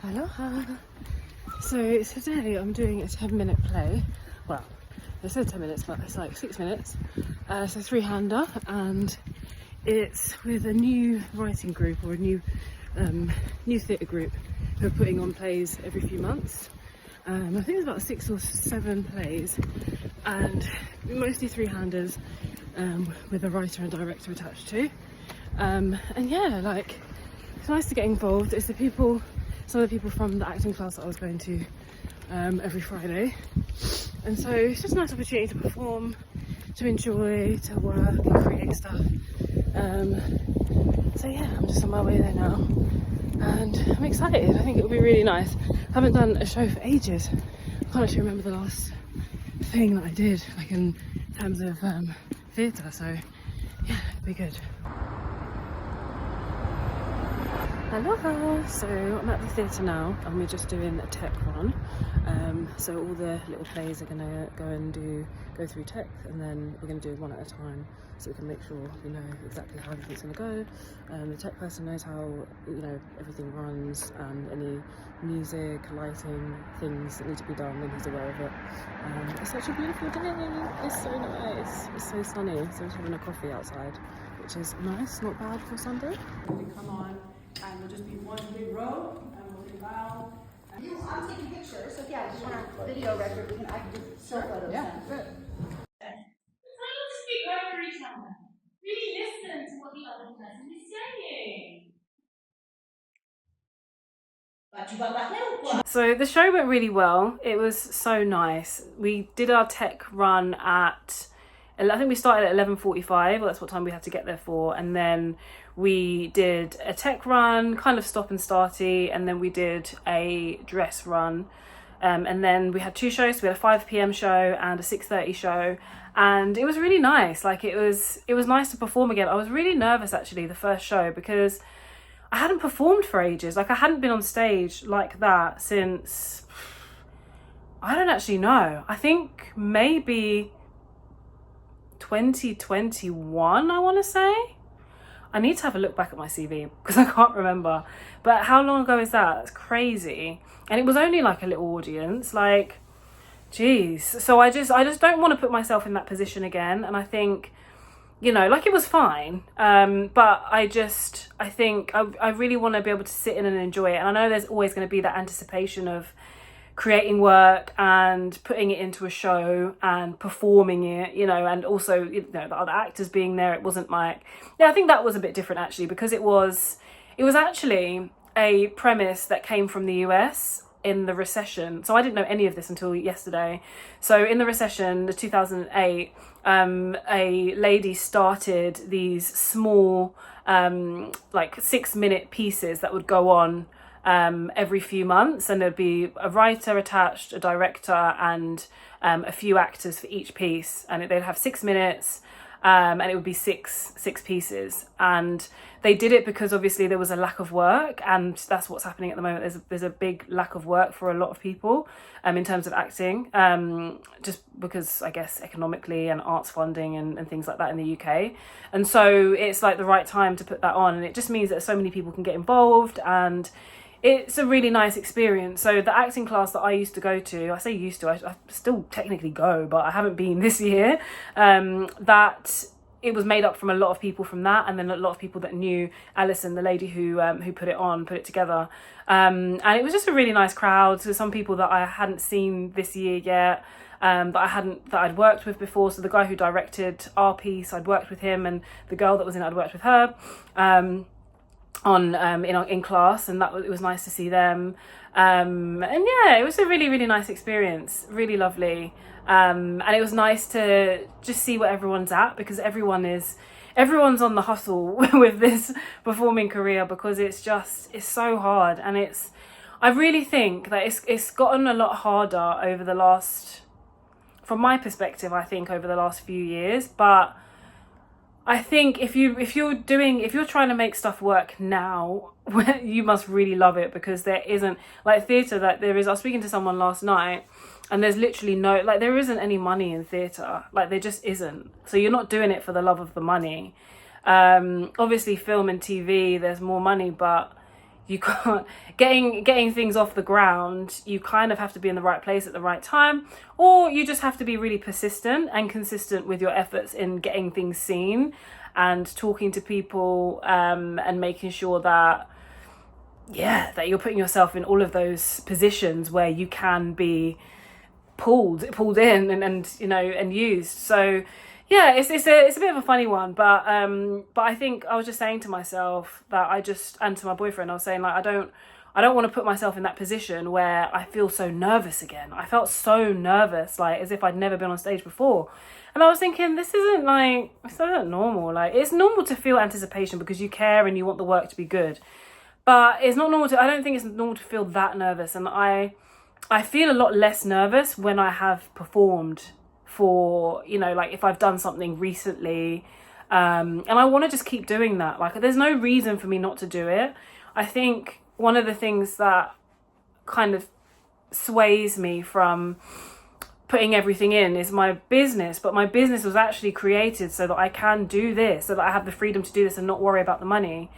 Aloha! So today I'm doing a 10-minute play. Well, they said 10 minutes, but it's like 6 minutes. So three-hander, and it's with a new writing group or a new theatre group who are putting on plays every few months. I think there's about 6 or 7 plays, and mostly three-handers with a writer and director attached to. And yeah, like, it's nice to get involved. It's some of the people from the acting class that I was going to every Friday, and so it's just a nice opportunity to perform, to enjoy, to work and create stuff. So yeah, I'm just on my way there now, and I'm excited. I think it'll be really nice. I haven't done a show for ages. I can't actually remember the last thing that I did, like in terms of theatre, so yeah, it'll be good. Aloha! So I'm at the theatre now, and we're just doing a tech run. So all the little plays are gonna go through tech, and then we're gonna do one at a time, so we can make sure we know exactly how everything's gonna go. The tech person knows how everything runs, and any music, lighting, things that need to be done, then he's aware of it. It's such a beautiful day. It's so nice. It's so sunny. So we're having a coffee outside, which is nice. Not bad for Sunday. Come on. And we'll just be one big row, and we'll be loud. I'm taking pictures, so yeah, if you want a video record, I can do still photos. Yeah, good. Try not to speak over each other. Really listen to what the other person is saying. So the show went really well. It was so nice. We did our tech run at, I think we started at 11:45. Well, that's what time we had to get there for, and then we did a tech run, kind of stop and starty, and then we did a dress run, and then we had 2 shows. We had a 5 p.m. show and a 6:30 show, and it was really nice. Like, it was nice to perform again. I was really nervous actually the first show, because I hadn't performed for ages. Like, I hadn't been on stage like that since, I don't actually know, I think maybe 2021, I want to say. I need to have a look back at my CV because I can't remember. But how long ago is that? That's crazy. And it was only like a little audience. Like, geez. So I just don't want to put myself in that position again. And I think, like, it was fine. But I think I really want to be able to sit in and enjoy it. And I know there's always going to be that anticipation of creating work and putting it into a show and performing it, and also, the other actors being there. It wasn't like, I think that was a bit different actually, because it was actually a premise that came from the US in the recession. So I didn't know any of this until yesterday. So in the recession, the 2008, a lady started these small, like 6-minute pieces that would go on every few months, and there'd be a writer attached, a director, and a few actors for each piece, and they'd have 6 minutes, and it would be six pieces. And they did it because obviously there was a lack of work, and that's what's happening at the moment. There's a big lack of work for a lot of people in terms of acting, just because, I guess, economically and arts funding and things like that in the UK. And so it's like the right time to put that on, and it just means that so many people can get involved, and it's a really nice experience. So the acting class that I used to go to, I say used to, I still technically go, but I haven't been this year, that it was made up from a lot of people from that, and then a lot of people that knew Alison, the lady who put it together. And it was just a really nice crowd. So some people that I hadn't seen this year yet, that I'd worked with before. So the guy who directed our piece, I'd worked with him, and the girl that was in it, I'd worked with her. In class, and it was nice to see them, and yeah, it was a really, really nice experience, really lovely, and it was nice to just see where everyone's at, because everyone's on the hustle with this performing career, because it's so hard, and I really think that it's gotten a lot harder over the last, from my perspective, I think over the last few years. But I think if you're trying to make stuff work now, you must really love it, because there isn't, like, theatre, that there is. I was speaking to someone last night, and there's literally there isn't any money in theatre. Like, there just isn't. So you're not doing it for the love of the money. Obviously film and TV, there's more money, but you can't, getting things off the ground, you kind of have to be in the right place at the right time, or you just have to be really persistent and consistent with your efforts in getting things seen and talking to people, and making sure that, yeah, that you're putting yourself in all of those positions where you can be pulled in and you know, and used. So yeah, it's a bit of a funny one, but I think I was just saying to myself that and to my boyfriend, I was saying, like, I don't want to put myself in that position where I feel so nervous again. I felt so nervous, like as if I'd never been on stage before. And I was thinking, this isn't normal. Like, it's normal to feel anticipation because you care and you want the work to be good. But it's not normal I don't think it's normal to feel that nervous. And I feel a lot less nervous when I have performed for, you know, like if I've done something recently. And I want to just keep doing that. Like, there's no reason for me not to do it. I think one of the things that kind of sways me from putting everything in is my business, but my business was actually created so that I can do this, so that I have the freedom to do this and not worry about the money.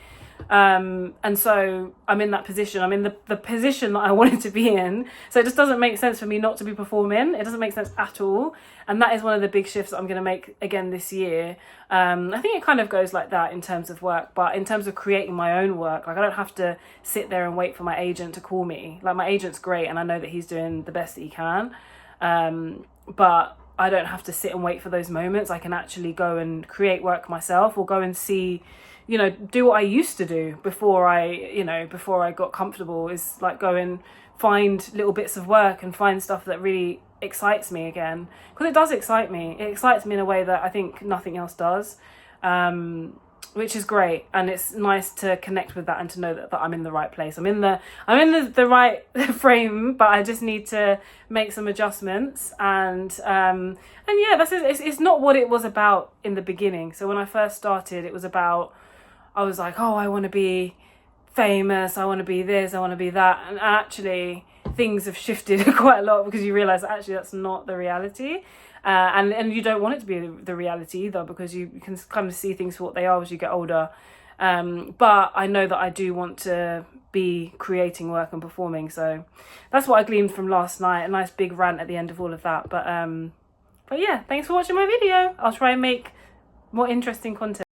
And so I'm in that position. I'm in the position that I wanted to be in. So it just doesn't make sense for me not to be performing. It doesn't make sense at all. And that is one of the big shifts that I'm going to make again this year. I think it kind of goes like that in terms of work, but in terms of creating my own work, like I don't have to sit there and wait for my agent to call me. Like, my agent's great and I know that he's doing the best that he can. But I don't have to sit and wait for those moments. I can actually go and create work myself, or go and see, you know, do what I used to do before I got comfortable, is like go and find little bits of work and find stuff that really excites me again. Because it does excite me. It excites me in a way that I think nothing else does, which is great. And it's nice to connect with that and to know that I'm in the right place. I'm in the right frame, but I just need to make some adjustments. And yeah, it's not what it was about in the beginning. So when I first started, it was about, I was like, oh, I want to be famous, I want to be this, I want to be that. And actually things have shifted quite a lot, because you realise that actually that's not the reality. And you don't want it to be the reality either, because you can kind of see things for what they are as you get older. But I know that I do want to be creating work and performing. So that's what I gleaned from last night. A nice big rant at the end of all of that. But yeah, thanks for watching my video. I'll try and make more interesting content.